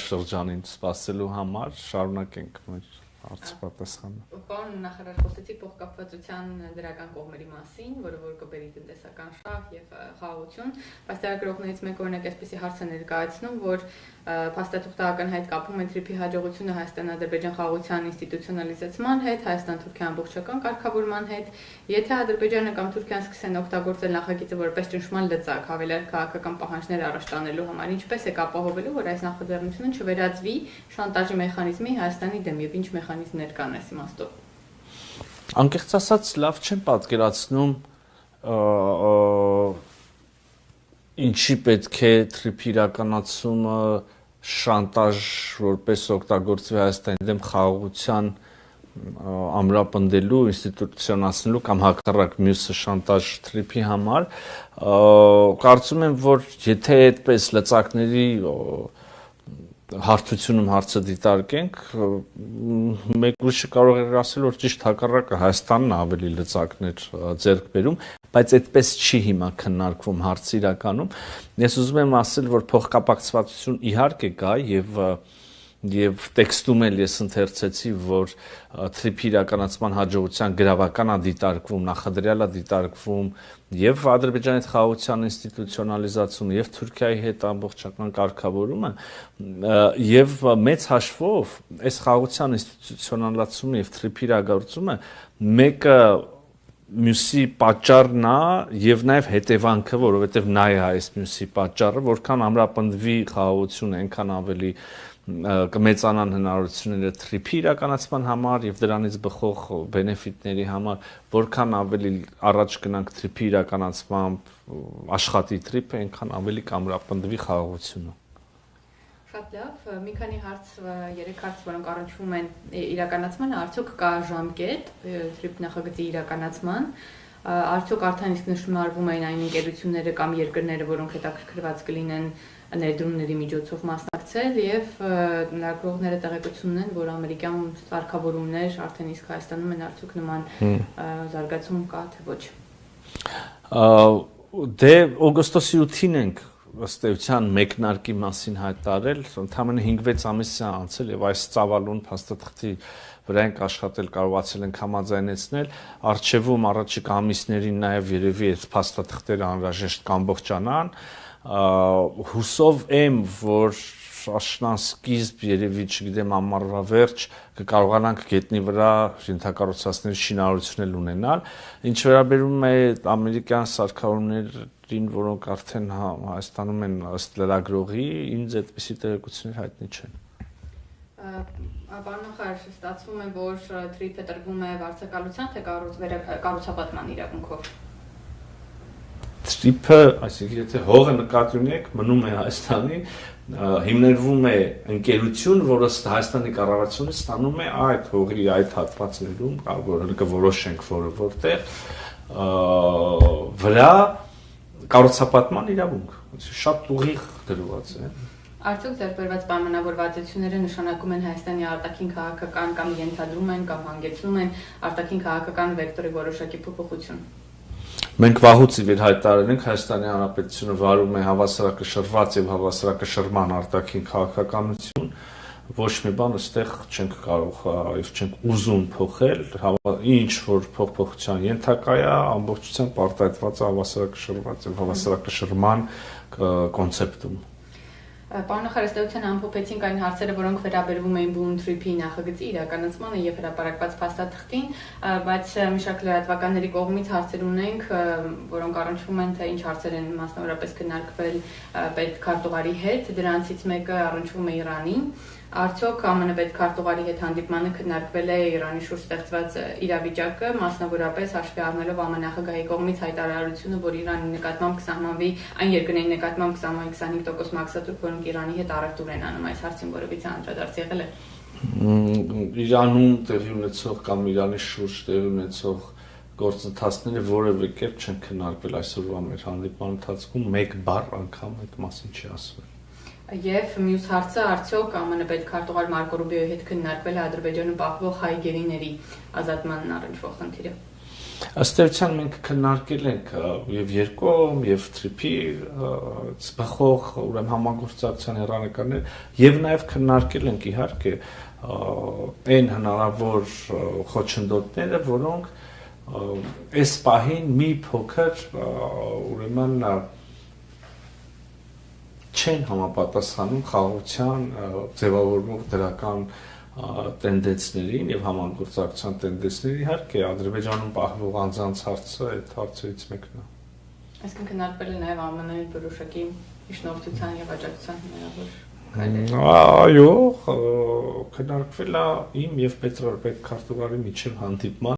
շրջանին սպասելու համար շարունակենք մեր հարցի պատասխանը։ Պարոն նախարար, խոսեցիք փոխկապվածության դրական կողմերի մասին, որը որ կբերի տնտեսական շահ եւ խաղաղություն, բայց լրագրողներից մեկ օրինակ այսպեսի հարց է ներկայացնում, որ փաստաթուղթը ակնհայտ կապում են TRIP-ի հաջողությունը Հայաստան-Ադրբեջան խաղաղության ինստիտուցիոնալիզացման հետ, Հայաստան-Թուրքիա ամբողջական կարգավորման հետ, եթե Ադրբեջանը կամ Թուրքիան սկսեն օգտագործել նախագիծը որպես ճնշման լծակ, հավելյալ քաղաքական պահանջներ առաջ տանելու համար, ինչպես է ապահովելու, որ այս նախաձեռնությունը չվերածվի շանտաժի մեխանիզմի Հայաստանի դեմ եւ ինչ մեխանիզմներ կան այս իմաստով։ Անկեղծ ասած, լավ չեմ պատկերացնում ինչի պետք է TRIP-ի իրականացումը շանտաժ որպես օգտագործվի Հայաստանի դեմ խաղաղության ամրապնդելու, ինստիտուցիոնացնելու կամ հակառակ մյուսը շանտաժ TRIP-ի համար, կարծում եմ, որ եթե այդպես լծակների հարթությունում հարցը դիտարկենք, մեկ ուրիշը կարող է ասել, որ ճիշտ հակառակը Հայաստանն ավելի լծակներ ձեռք բերում, բայց այդպես չի հիմա քննարկվում հարցը իրականում։ Ես ուզում եմ ասել, որ փոխկապակցվածություն իհարկե կա եւ տեքստում էլ ես ընթերցեցի, որ TRIP-ի իրականացման հաջողության գրավական է դիտարկվում, նախադրյալ է դիտարկվում եւ Ադրբեջանի հետ խաղաղության ինստիտուցիոնալիզացումը եւ Թուրքիայի հետ ամբողջական կարգավորումը եւ մեծ հաշվով այս խաղաղության ինստիտուցիոնալացումը եւ TRIP-ի իրագործումը մեկը մյուսի պատճառն է եւ նաեւ հետևանքը, որովհետեւ նա է այս մյուսի պատճառը, որքան ամրապնդվի խաղաղությունը, այնքան ավելի կմեծանան հնարավորությունները TRIP-ի իրականացման համար եւ դրանից բխող բենեֆիտների համար, որքան ավելի առաջ գնանք TRIP-ի իրականացմամբ աշխատի TRIP-ը, այնքան ավելի կամրապնդվի խաղաղությունը։ Շատ լավ, մի քանի հարց, 3 հարց, որոնք առնչվում են իրականացմանը, արդյոք կա ժամկետ TRIP նախագծի իրականացման, արդյոք արդեն իսկ նշմարվում են այն ընկերությունները կամ երկրները, որոնք հետաքրքրված կլինեն ներդրումների միջոցով մասնակցել եւ լրագրողները տեղեկություն ունեն, որ ամերիկյան սարքավորումներ արդեն իսկ Հայաստանում են, արդյոք նման զարգացում կա թե ոչ։ Դե օգոստոսի 8-ին ենք ըստ էության մեկնարկի մասին հայտարարել, ընդամենը 5-6 ամիս է անցել եւ այս ծավալուն փաստաթղթի վրա ենք աշխատել, կարողացել ենք համաձայնեցնել, արխիվում առաջիկա ամիսներին նաեւ երևի այս փաստաթղթերը անհրաժեշտ կամբողջանան, հուսով եմ, որ աշնան-սկիզբ երևի, չգիտեմ, ամառվա վերջ կկարողանանք գետնի վրա ենթակառուցվածքների շինարարություն ունենալ, ինչ վերաբերում է ամերիկյան սարքավորումներին, որոնք արդեն Հայաստանում են ըստ լրագրողի, ինձ այդպիսի տեղեկություններ հայտնի չեն։ Պարոն նախարար, ստացվում է, որ TRIP-ը տրվում է վարձակալության, թե կառուցապատման իրավունքով։ TRIP-ը, այսինքն եթե հողը նկատի ունեք, մնում է Հայաստանի, հիմնվում է ընկերություն, որը Հայաստանի կառավարությունը ստանում է այդ հողի այդ հատվածներում, կորոշենք որտեղ վրա կառուցապատման իրավունք, շատ ուղիղ դրված է։ Արդյոք ձեռքբերված պայմանավորվածությունները նշանակում են Հայաստանի արտաքին քաղաքական կամ ենթադրում են կամ հանգեցնում են արտաքին քաղաքական վեկտորի որոշակի փոփոխություն։ Մենք վաղուց ի վեր հայտարարել ենք Հայաստանի Հանրապետությունը վարում է հավասարակշռված եւ հավասարակշռման արտաքին քաղաքականություն, ոչ մի բան այստեղ չենք կարող եւ չենք ուզում փոխել, ինչ որ փոփոխության ենթակա է, ամբողջությամբ արտահայտված է հավասարակշռված եւ հավասարակշռման կոնցեպտում։ Պարոն նախարար, ըստեյության ամփոփեցինք այն հարցերը, որոնք վերաբերվում էին բուն TRIP-ի նախագծի իրականացմանը եւ հրապարակված փաստաթղթին, բայց մի շարք լրատվականների կողմից հարցեր ունենք, որոնք առնչվում են, թե ինչ հարցեր են մասնավորապես քննարկվել պետքարտուղարի հետ, դրանցից մեկը առնչվում է Իրանին։ Արդյոք ԱՄՆ պետքարտուղարի հետ հանդիպմանը քննարկվել է Իրանի շուրջ ստեղծված իրավիճակը, մասնավորապես հաշվի առնելով ԱՄՆ նախագահի կողմից հայտարարությունը, որ Իրանի նկատմամբ կսահմանվի այն երկրների նկատմամբ կսահմանվի 25% մաքսատուր, որոնք Իրանի հետ առևտուր են անում, այս հարցին որևիցե անդրադարձ եղել է։ Իրանում տեղի ունեցող կամ Իրանի շուրջ տեղի ունեցող գործընթացները որևէ կերպ չեն քննարկվել այսօրվա մեր հանդիպման ընթացքում, մեկ բառ անգամ այդ մասին չի ասվել։ Եվ մյուս հարցը, արդյոք ԱՄՆ պետքարտուղար Մարկո Ռուբիոյի հետ քննարկվել է Ադրբեջանում պահվող հայ գերիների ազատմանն առնչվող խնդիրը։ Ըստ էության մենք քննարկել ենք եւ երկում եւ թրիփի ծխող ուրեմն համագործակցության հեռանկարներ եւ նաեւ քննարկել ենք իհարկե այն հնարավոր խոչընդոտները, որոնք այս պահին մի փոքր ուրեմն չեն համապատասխանում խաղաղության ձևավորող դրական տենդենսներին եւ համագործակցության տենդենսներին իհարկե Ադրբեջանում պահվող անձանց հարցը այդ հարցերից մեկն է։ Այսինքն քննարկվել է նաեւ ԱՄՆ-ի որոշակի իշխանության եւ աջակցության հնարավոր քայլեր։ Այո, քննարկվել է իմ եւ Պետրոպետ քարտուղարի միջև հանդիպման